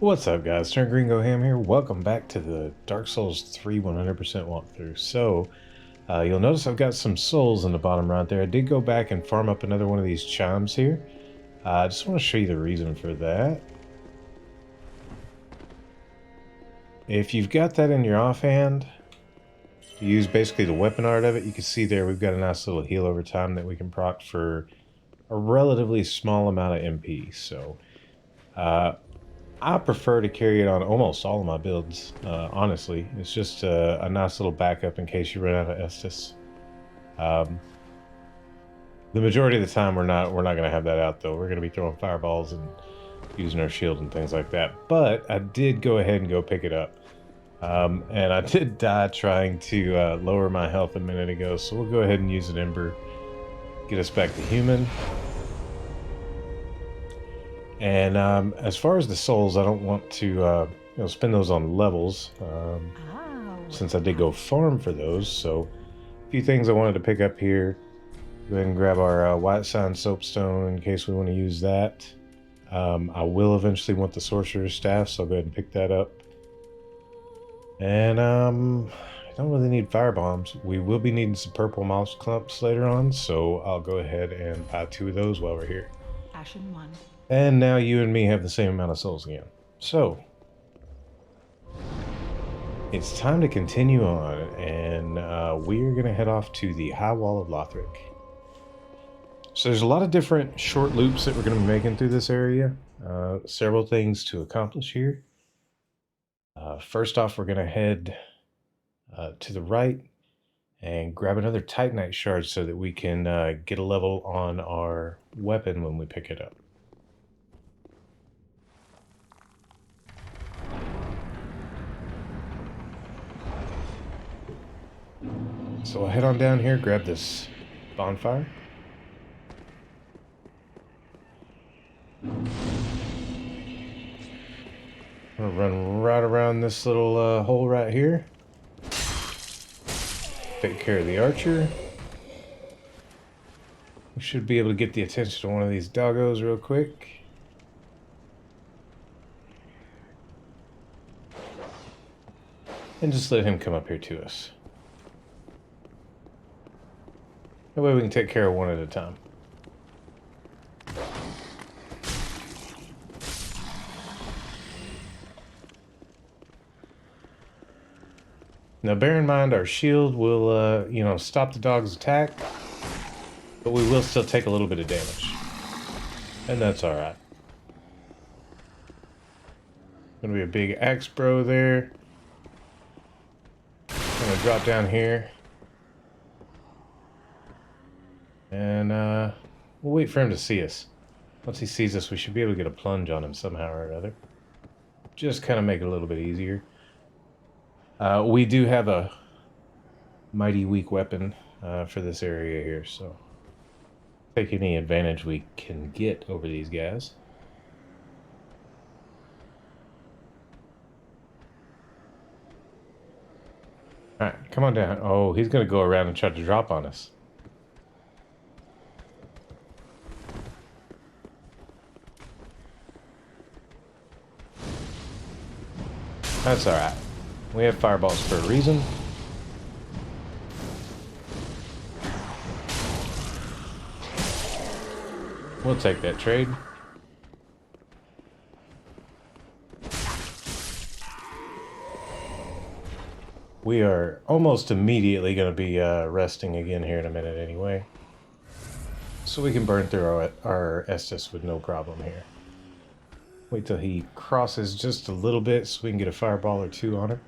What's up, guys? Turn Gringo Ham here. Welcome back to the Dark Souls 3 100% walkthrough. So, you'll notice I've got some souls in the bottom right there. I did go back and farm up another one of these chimes here. I just want to show you the reason for that. If you've got that in your offhand, you use basically the weapon art of it. You can see there we've got a nice little heal over time that we can proc for a relatively small amount of MP. So, I prefer to carry it on almost all of my builds, honestly. It's just a nice little backup in case you run out of Estus. The majority of the time we're not going to have that out, though. We're going to be throwing fireballs and using our shield and things like that. But I did go ahead and go pick it up. And I did die trying to lower my health a minute ago, so we'll go ahead and use an Ember. Get us back to human. And as far as the souls, I don't want to spend those on levels, since I did go farm for those. So a few things I wanted to pick up here. Go ahead and grab our white sign soapstone in case we want to use that. I will eventually want the sorcerer's staff, so I'll go ahead and pick that up. And I don't really need fire bombs. We will be needing some purple moss clumps later on, so I'll go ahead and buy 2 of those while we're here. Ashen 1. And now you and me have the same amount of souls again. So, it's time to continue on, and we're going to head off to the High Wall of Lothric. So there's a lot of different short loops that we're going to be making through this area. Several things to accomplish here. First off, we're going to head to the right and grab another Titanite shard so that we can get a level on our weapon when we pick it up. So I'll head on down here, grab this bonfire. I'm gonna run right around this little hole right here. Take care of the archer. We should be able to get the attention of one of these doggos real quick. And just let him come up here to us. That way we can take care of one at a time. Now bear in mind our shield will, stop the dog's attack, but we will still take a little bit of damage. And that's alright. Gonna be a big axe bro there. I'm gonna drop down here. And we'll wait for him to see us. Once he sees us, we should be able to get a plunge on him somehow or other. Just kind of make it a little bit easier. We do have a mighty weak weapon for this area here, so take any advantage we can get over these guys. Alright, come on down. Oh, he's going to go around and try to drop on us. That's alright. We have fireballs for a reason. We'll take that trade. We are almost immediately going to be resting again here in a minute anyway. So we can burn through our Estus with no problem here. Wait till he crosses just a little bit so we can get a fireball or 2 on him.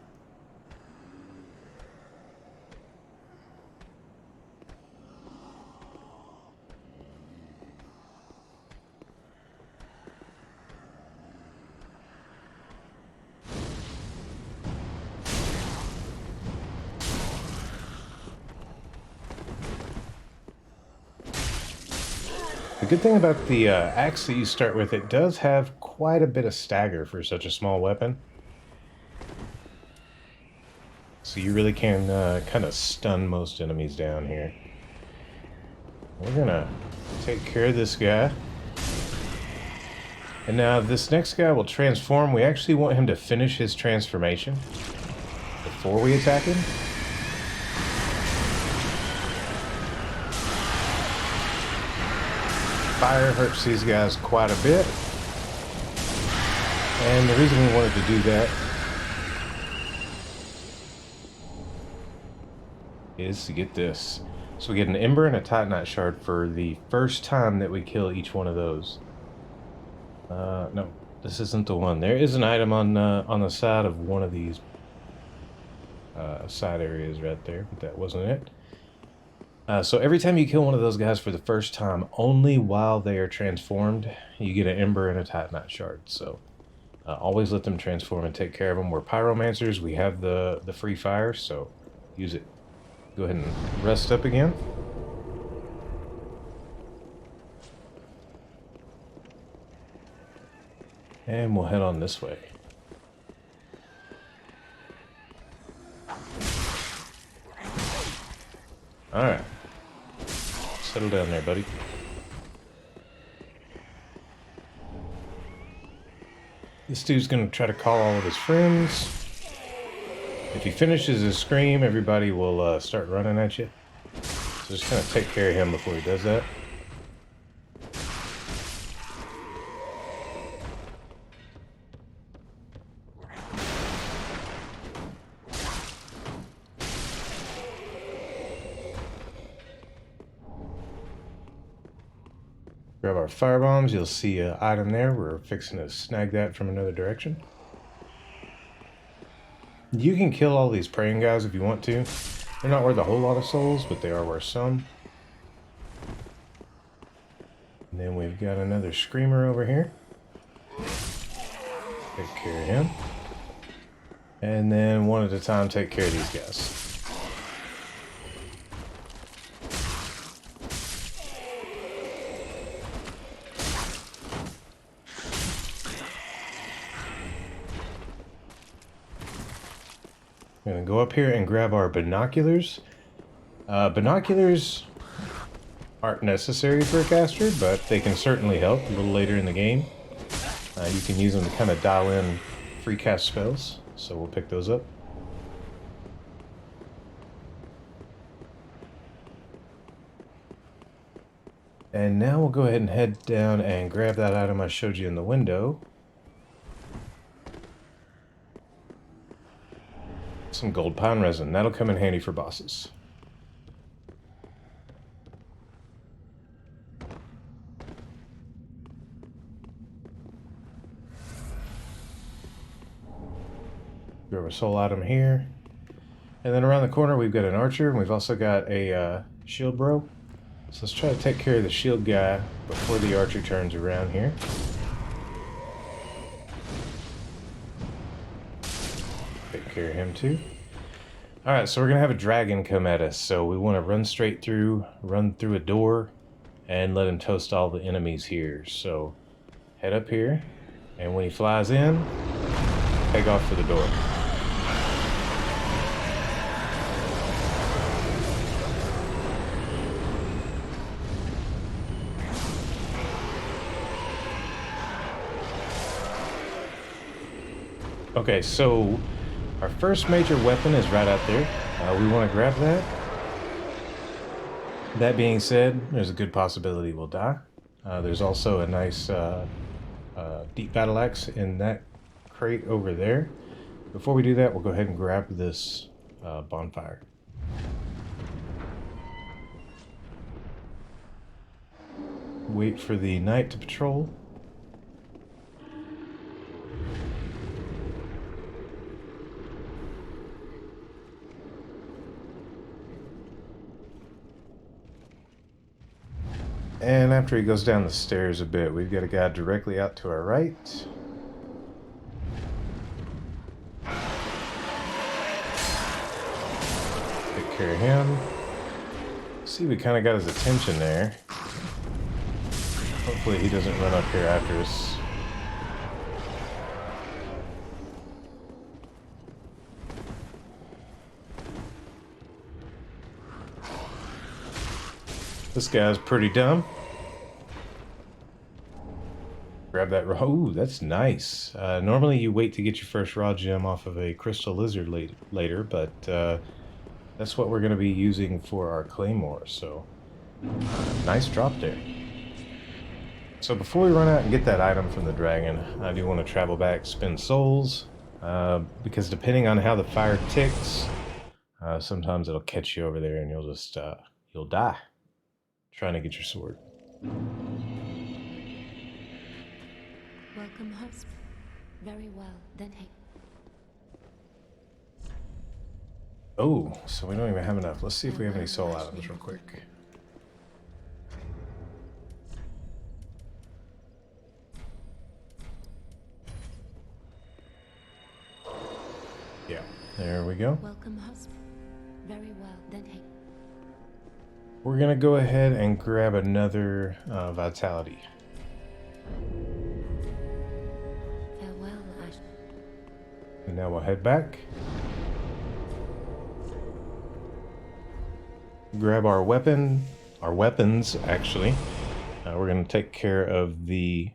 The good thing about the axe that you start with, it does have quite a bit of stagger for such a small weapon. So you really can kind of stun most enemies down here. We're gonna take care of this guy. And now this next guy will transform. We actually want him to finish his transformation before we attack him. Fire hurts these guys quite a bit. And the reason we wanted to do that is to get this. So we get an Ember and a Titanite Shard for the first time that we kill each one of those. No, this isn't the one. There is an item on the side of one of these side areas right there, but that wasn't it. So every time you kill one of those guys for the first time, only while they are transformed, you get an Ember and a Titanite Shard. So always let them transform and take care of them. We're pyromancers. We have the free fire, so use it. Go ahead and rest up again. And we'll head on this way. Alright. Settle down there, buddy. This dude's gonna try to call all of his friends. If he finishes his scream, everybody will start running at you. So just kind of take care of him before he does that. Grab our fire bombs. You'll see an item there. We're fixing to snag that from another direction. You can kill all these praying guys if you want to. They're not worth a whole lot of souls, but they are worth some. And then we've got another screamer over here. Take care of him. And then one at a time, take care of these guys. I'm going to go up here and grab our binoculars. Binoculars aren't necessary for a caster, but they can certainly help a little later in the game. You can use them to kind of dial in free cast spells, so we'll pick those up. And now we'll go ahead and head down and grab that item I showed you in the window. Some gold pine resin. That'll come in handy for bosses. Grab a soul item here. And then around the corner we've got an archer, and we've also got a shield bro. So let's try to take care of the shield guy before the archer turns around here. Take care of him too. Alright, so we're going to have a dragon come at us, so we want to run straight through, run through a door, and let him toast all the enemies here. So, head up here, and when he flies in, take off for the door. Okay, so our first major weapon is right out there. We want to grab that. That being said, there's a good possibility we'll die. There's also a nice deep battle axe in that crate over there. Before we do that, we'll go ahead and grab this bonfire. Wait for the knight to patrol. And after he goes down the stairs a bit, we've got a guy directly out to our right. Take care of him. See, we kind of got his attention there. Hopefully he doesn't run up here after us. This guy's pretty dumb. grab that raw. Ooh, that's nice. Normally you wait to get your first raw gem off of a crystal lizard later, but that's what we're going to be using for our claymore. So nice drop there. So before we run out and get that item from the dragon, I do want to travel back, spend souls, because depending on how the fire ticks, sometimes it'll catch you over there and you'll just you'll die trying to get your sword. Welcome, host. Very well, then hey. Oh, so we don't even have enough. Let's see if we have any soul items real quick. Yeah, there we go. Welcome, host. Very well, then hey. We're gonna go ahead and grab another vitality. Farewell, Ash. And now we'll head back. Grab our weapons actually. We're gonna take care of the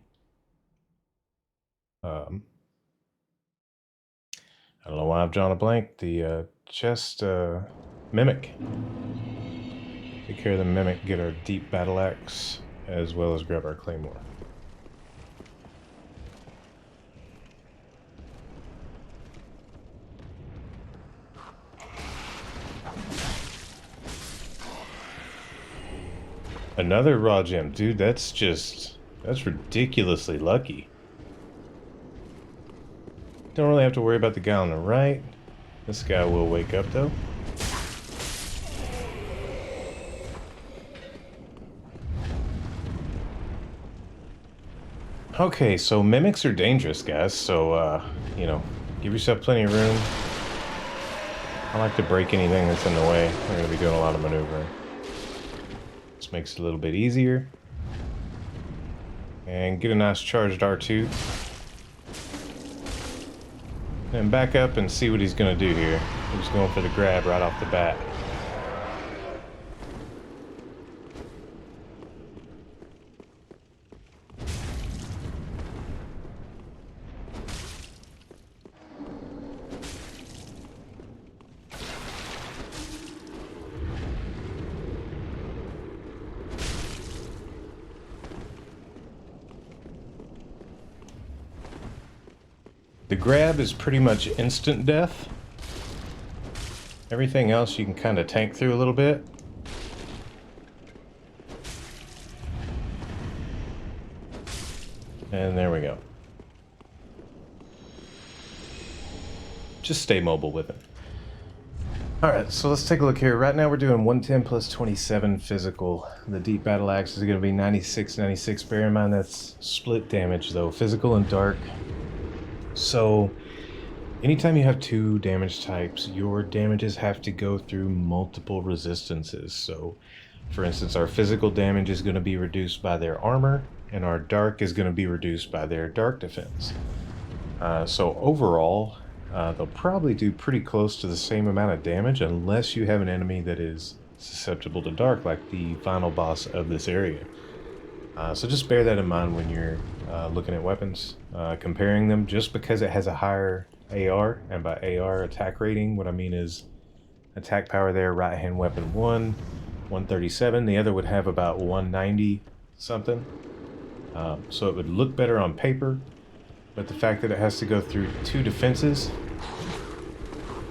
I don't know why I've drawn a blank. The chest mimic. Take care of the mimic, get our deep battle axe, as well as grab our claymore. Another raw gem. Dude, that's ridiculously lucky. Don't really have to worry about the guy on the right. This guy will wake up though. Okay, so mimics are dangerous, guys, so, you know, give yourself plenty of room. I like to break anything that's in the way. We're going to be doing a lot of maneuvering. This makes it a little bit easier. And get a nice charged R2. And back up and see what he's going to do here. He's going for the grab right off the bat. The grab is pretty much instant death. Everything else you can kind of tank through a little bit. And there we go. Just stay mobile with it. Alright, so let's take a look here. Right now we're doing 110 plus 27 physical. The deep battle axe is going to be 96. Bear in mind that's split damage though, physical and dark. So, anytime you have two damage types, your damages have to go through multiple resistances. So, for instance, our physical damage is going to be reduced by their armor, and our dark is going to be reduced by their dark defense. So overall, they'll probably do pretty close to the same amount of damage unless you have an enemy that is susceptible to dark, like the final boss of this area. So just bear that in mind when you're looking at weapons, comparing them. Just because it has a higher AR, and by AR attack rating, what I mean is attack power there, right hand weapon 137, the other would have about 190 something. So it would look better on paper, but the fact that it has to go through two defenses,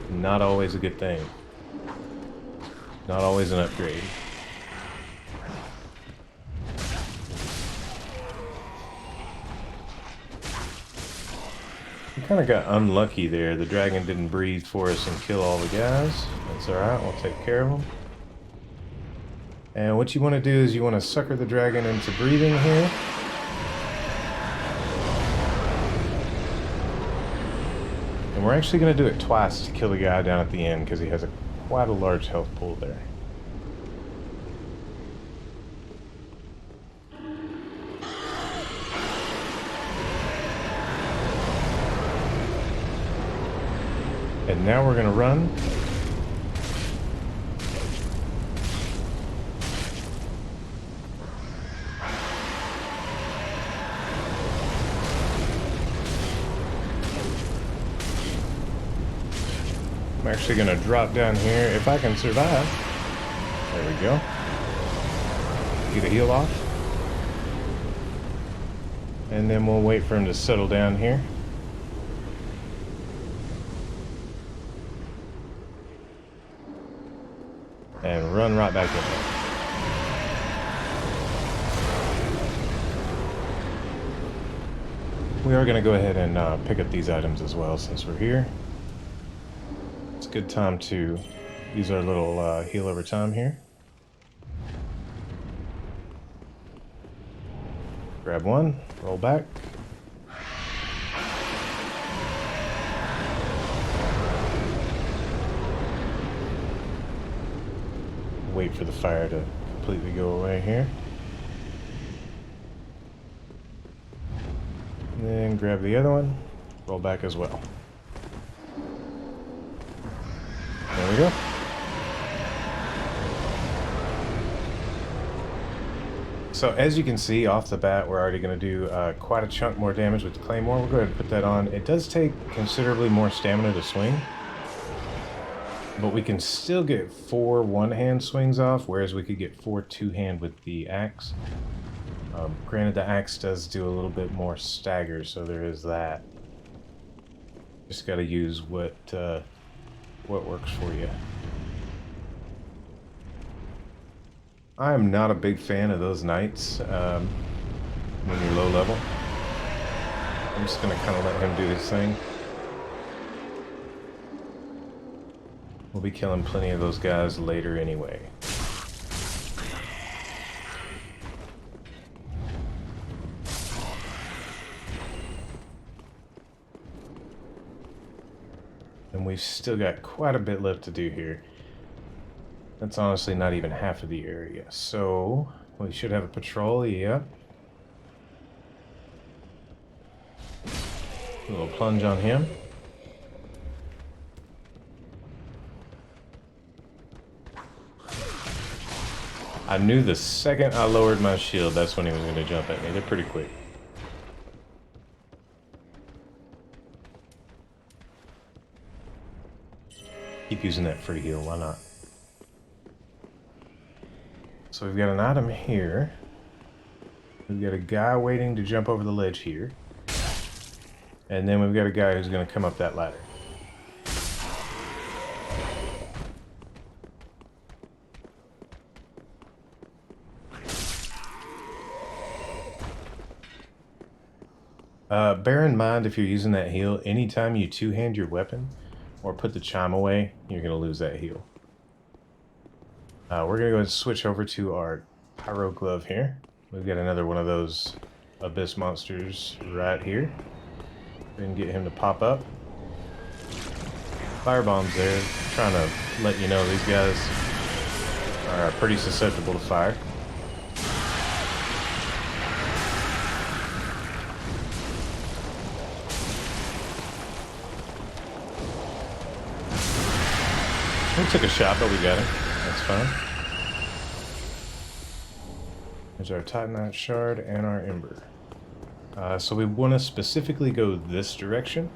not always a good thing. Not always an upgrade. We kind of got unlucky there. The dragon didn't breathe for us and kill all the guys. That's alright, we'll take care of them. And what you want to do is you want to sucker the dragon into breathing here. And we're actually going to do it twice to kill the guy down at the end because he has quite a large health pool there. And now we're going to run. I'm actually going to drop down here if I can survive. There we go. Get a heal off. And then we'll wait for him to settle down here. And run right back in there. We are going to go ahead and pick up these items as well since we're here. It's a good time to use our little heal over time here. Grab one, roll back. Wait for the fire to completely go away here. And then grab the other one, roll back as well. There we go. So as you can see off the bat, we're already going to do quite a chunk more damage with the Claymore. We'll go ahead and put that on. It does take considerably more stamina to swing, but we can still get 4 one-hand swings off, whereas we could get 4 two-hand with the axe. Granted, the axe does do a little bit more stagger, so there is that. Just got to use what works for you. I am not a big fan of those knights when you're low level. I'm just going to kind of let him do his thing. We'll be killing plenty of those guys later anyway. And we've still got quite a bit left to do here. That's honestly not even half of the area. So, we should have a patrol, yeah. A little plunge on him. I knew the second I lowered my shield, that's when he was going to jump at me. They're pretty quick. Keep using that free heal, why not? So we've got an item here. We've got a guy waiting to jump over the ledge here. And then we've got a guy who's going to come up that ladder. Bear in mind if you're using that heal, anytime you two-hand your weapon or put the chime away, you're going to lose that heal. We're going to go and switch over to our pyro glove here. We've got another one of those abyss monsters right here. And get him to pop up. Firebombs there, trying to let you know these guys are pretty susceptible to fire. We took a shot, but we got him. That's fine. There's our Titanite shard and our ember. So we want to specifically go this direction.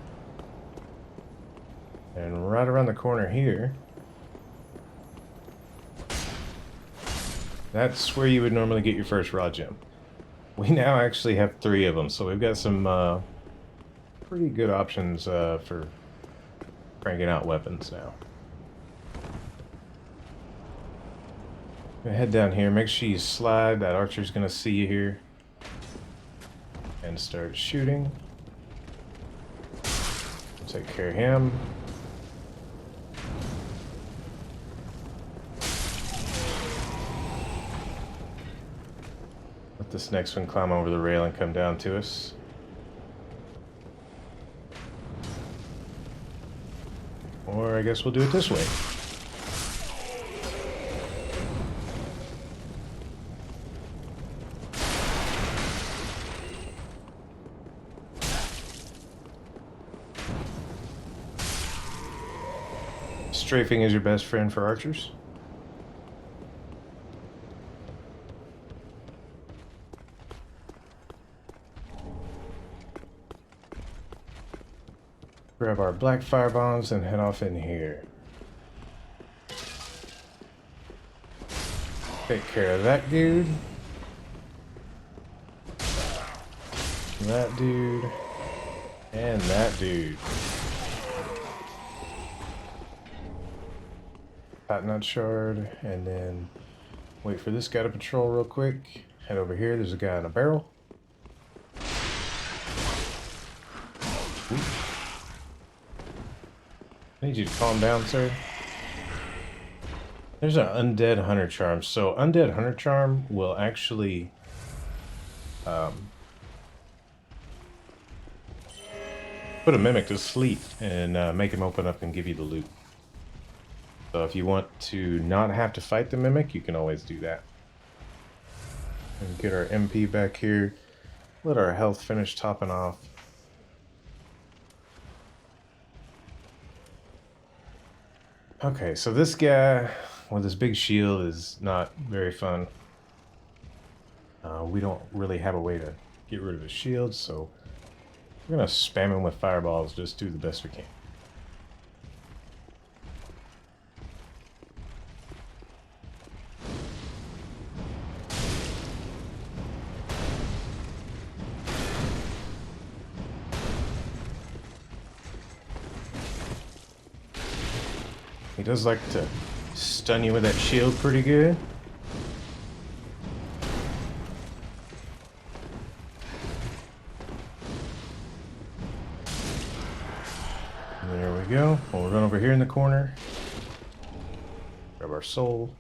And right around the corner here, that's where you would normally get your first raw gem. We now actually have 3 of them, so we've got some pretty good options for cranking out weapons now. Head down here, make sure you slide. That archer's gonna see you here. And start shooting. Take care of him. Let this next one climb over the rail and come down to us. Or I guess we'll do it this way. Strafing is your best friend for archers. Grab our black fire bombs and head off in here. Take care of that dude. That dude. And that dude. Patinate shard, and then wait for this guy to patrol real quick. Head over here, there's a guy in a barrel. Ooh. I need you to calm down, sir. There's an undead hunter charm. So undead hunter charm will actually put a mimic to sleep and make him open up and give you the loot. So if you want to not have to fight the mimic, you can always do that. And get our MP back here. Let our health finish topping off. Okay, so this guy with his big shield is not very fun. We don't really have a way to get rid of his shield, so we're gonna spam him with fireballs, just do the best we can. He does like to stun you with that shield pretty good. There we go. We'll run over here in the corner. Grab our soul.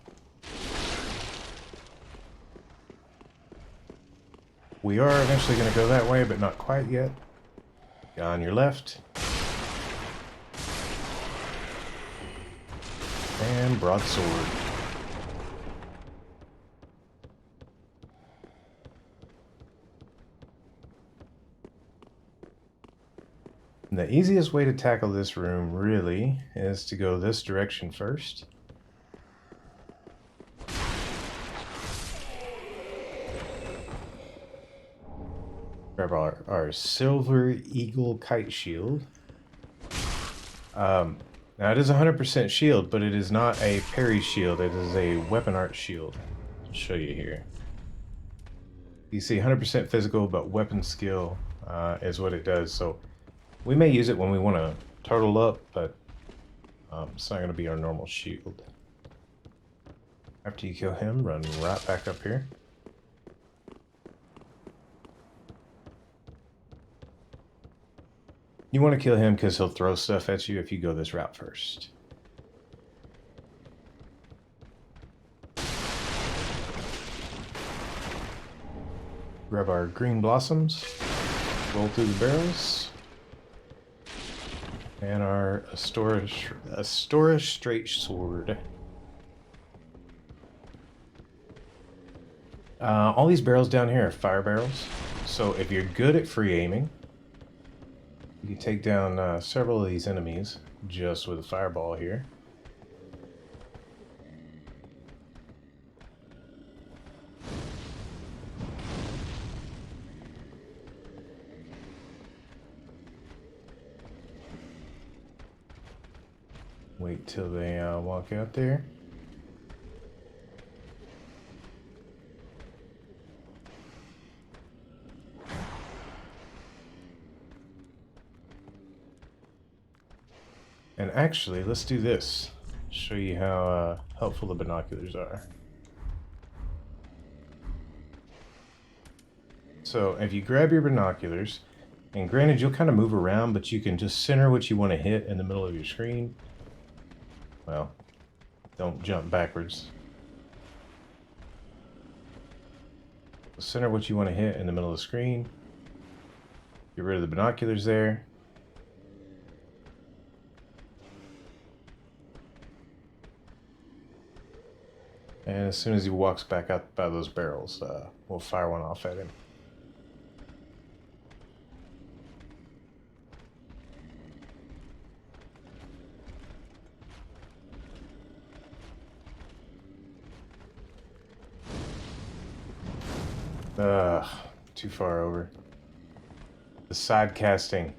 We are eventually going to go that way, but not quite yet. On your left. And broadsword. And the easiest way to tackle this room, really, is to go this direction first. Grab our silver eagle kite shield. Now it is 100% shield, but it is not a parry shield. It is a weapon art shield. I'll show you here. You see 100% physical, but weapon skill is what it does. So we may use it when we want to turtle up, but it's not going to be our normal shield. After you kill him, run right back up here. You want to kill him because he'll throw stuff at you if you go this route first. Grab our green blossoms, roll through the barrels, and our Astora straight sword. All these barrels down here are fire barrels, so if you're good at free aiming, you can take down several of these enemies just with a fireball here. Wait till they walk out there. And actually, let's do this. Show you how helpful the binoculars are. So if you grab your binoculars, and granted you'll kind of move around, but you can just center what you want to hit in the middle of your screen. Well, don't jump backwards. Center what you want to hit in the middle of the screen. Get rid of the binoculars there. And as soon as he walks back out by those barrels, we'll fire one off at him. Too far over. The side casting.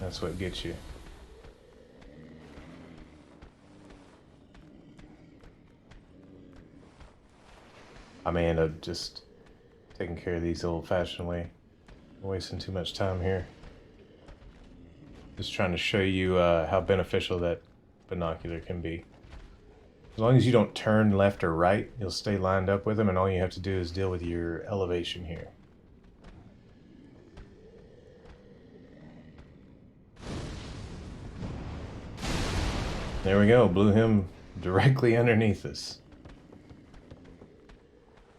That's what gets you. I may end up just taking care of these the old-fashioned way. I'm wasting too much time here. Just trying to show you how beneficial that binocular can be. As long as you don't turn left or right, you'll stay lined up with them, and all you have to do is deal with your elevation here. There we go, blew him directly underneath us.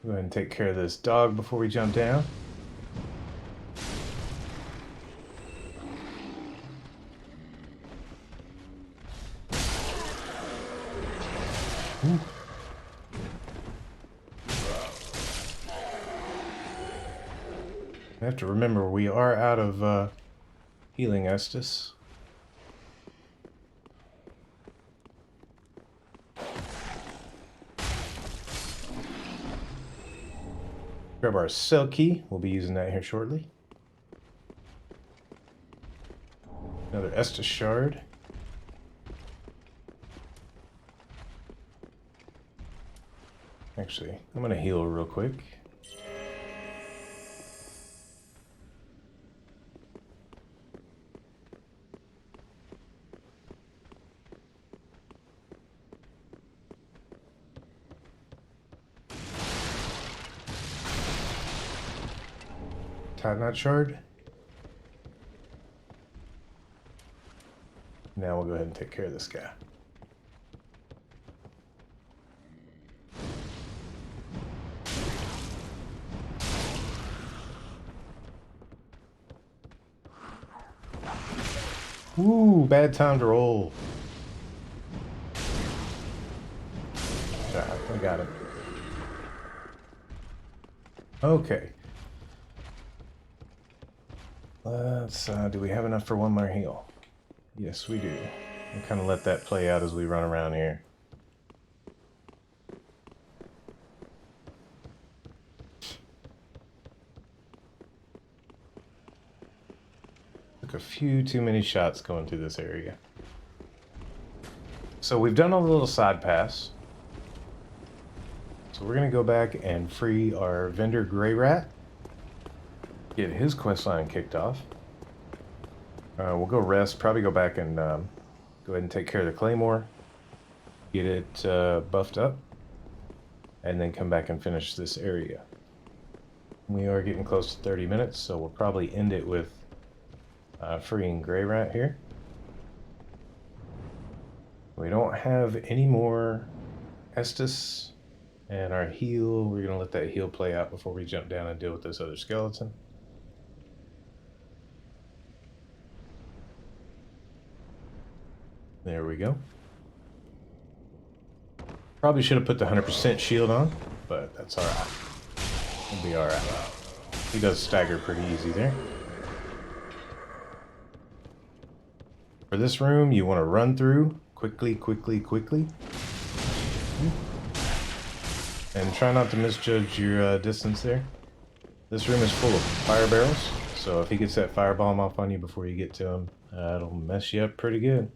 Go ahead and take care of this dog before we jump down. Ooh. I have to remember we are out of healing Estus. Grab our cell key. We'll be using that here shortly. Another Estus shard. Actually, I'm going to heal real quick. Titanite shard. Now we'll go ahead and take care of this guy. Ooh, bad time to roll. I got it. Okay. Let's, do we have enough for one more heal? Yes, we do. We'll kind of let that play out as we run around here. Took a few too many shots going through this area. So we've done a little side pass. So we're going to go back and free our vendor Greirat. Get his questline kicked off. We'll go rest, probably go back and go ahead and take care of the Claymore. Get it buffed up. And then come back and finish this area. We are getting close to 30 minutes, so we'll probably end it with freeing Greirat here. We don't have any more Estus, and our heal, we're going to let that heal play out before we jump down and deal with this other skeleton. There we go. Probably should have put the 100% shield on, but that's alright. We'll be alright. He does stagger pretty easy there. For this room, you want to run through quickly, quickly, quickly. And try not to misjudge your distance there. This room is full of fire barrels, so if he gets that firebomb off on you before you get to him, it'll mess you up pretty good.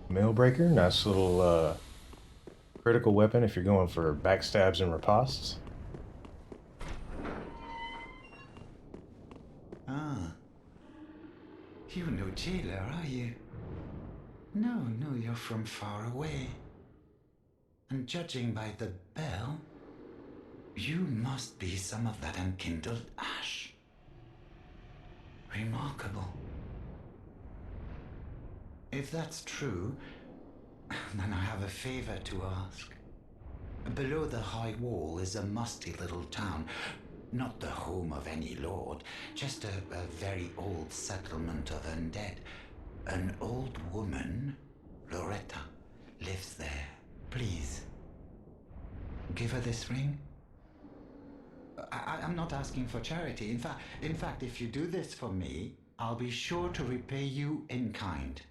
Mailbreaker, nice little critical weapon if you're going for backstabs and ripostes. Ah. You're no jailer, are you? No, you're from far away. And judging by the bell, you must be some of that unkindled ash. Remarkable. If that's true, then I have a favor to ask. Below the high wall is a musty little town. Not the home of any lord, just a very old settlement of undead. An old woman, Loretta, lives there. Please, give her this ring. I'm not asking for charity. In fact, if you do this for me, I'll be sure to repay you in kind.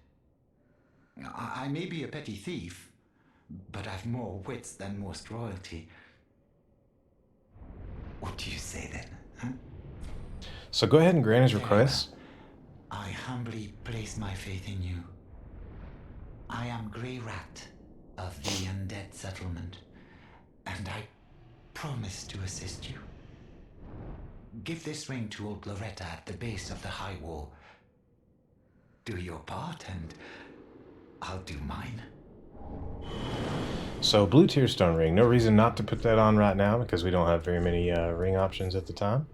I may be a petty thief, but I've more wits than most royalty. What do you say then, huh? So go ahead and grant his request. I humbly place my faith in you. I am Greirat of the undead settlement, and I promise to assist you. Give this ring to old Loretta at the base of the high wall. Do your part, and I'll do mine. So blue tier stone ring. No reason not to put that on right now because we don't have very many ring options at the time.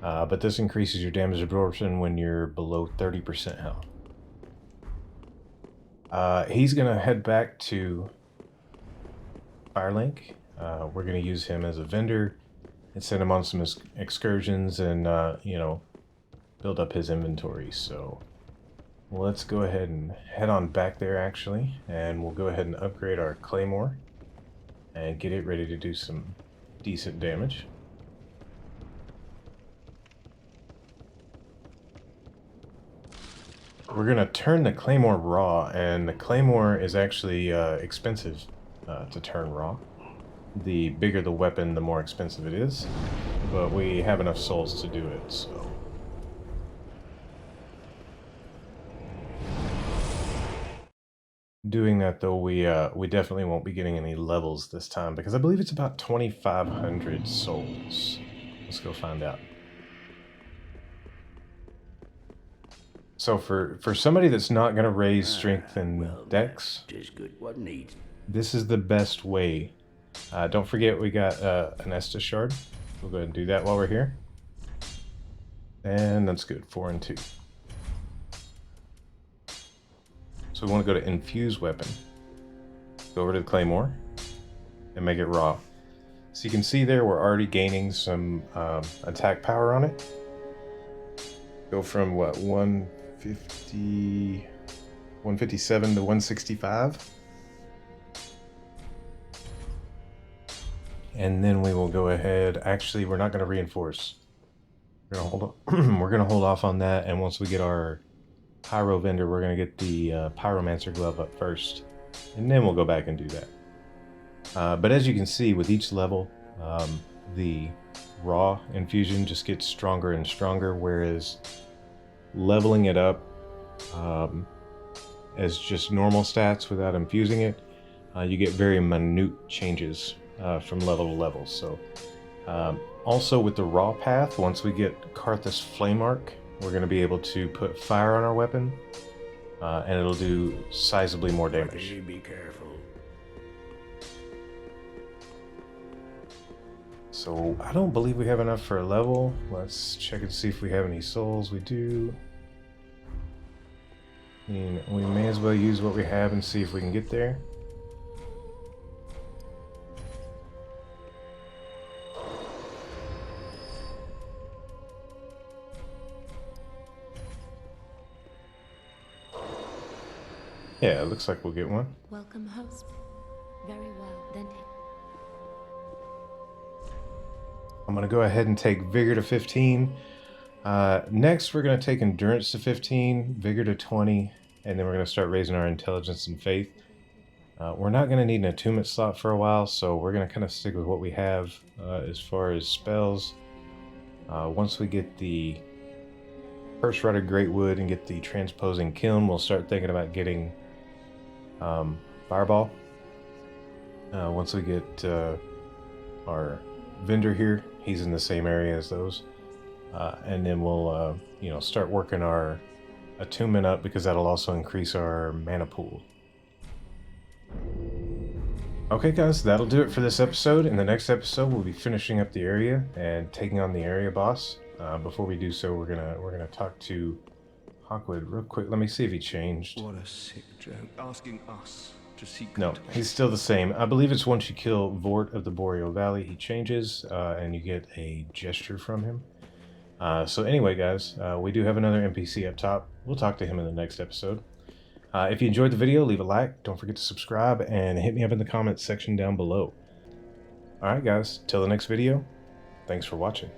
But this increases your damage absorption when you're below 30% health. He's going to head back to Firelink. We're going to use him as a vendor and send him on some excursions and, you know, build up his inventory. So let's go ahead and head on back there, actually, and we'll go ahead and upgrade our Claymore and get it ready to do some decent damage. We're going to turn the Claymore raw, and the Claymore is actually expensive to turn raw. The bigger the weapon, the more expensive it is, but we have enough souls to do it, so. Doing that, though, we definitely won't be getting any levels this time, because I believe it's about 2,500 souls. Let's go find out. So for somebody that's not going to raise strength and dex, this is the best way. Don't forget we got an Estus shard. We'll go ahead and do that while we're here. And that's good, 4 and 2. So we want to go to infuse weapon. Go over to the Claymore and make it raw. So you can see there we're already gaining some attack power on it. Go from what, 157 to 165. And then we will go ahead. Actually, we're not going to reinforce. We're going to hold we're going to hold off on that, and once we get our pyro vendor, we're going to get the pyromancer glove up first, and then we'll go back and do that. But as you can see, with each level, the raw infusion just gets stronger and stronger, whereas leveling it up as just normal stats without infusing it, you get very minute changes from level to level. So also with the raw path, once we get Karthus Flame Arc, we're going to be able to put fire on our weapon, and it'll do sizably more damage. Be careful. So I don't believe we have enough for a level. Let's check and see if we have any souls. We do. And we may as well use what we have and see if we can get there. Yeah, it looks like we'll get one. Welcome, host. Very well, then. I'm going to go ahead and take Vigor to 15. Next, we're going to take Endurance to 15, Vigor to 20, and then we're going to start raising our Intelligence and Faith. We're not going to need an attunement slot for a while, so we're going to kind of stick with what we have as far as spells. Once we get the First Rider Greatwood and get the Transposing Kiln, we'll start thinking about getting Fireball. Once we get our vendor here, he's in the same area as those. And then we'll, you know, start working our attunement up, because that'll also increase our mana pool. Okay guys, that'll do it for this episode. In the next episode, we'll be finishing up the area and taking on the area boss. Before we do so, we're gonna talk to Hawkwood real quick. Let me see if he changed. What a sick joke. Asking us to seek. No, he's still the same. I believe it's once you kill Vort of the Boreal Valley, he changes, and you get a gesture from him. So anyway, guys, we do have another NPC up top. We'll talk to him in the next episode. If you enjoyed the video, leave a like. Don't forget to subscribe, and hit me up in the comments section down below. Alright guys, till the next video, thanks for watching.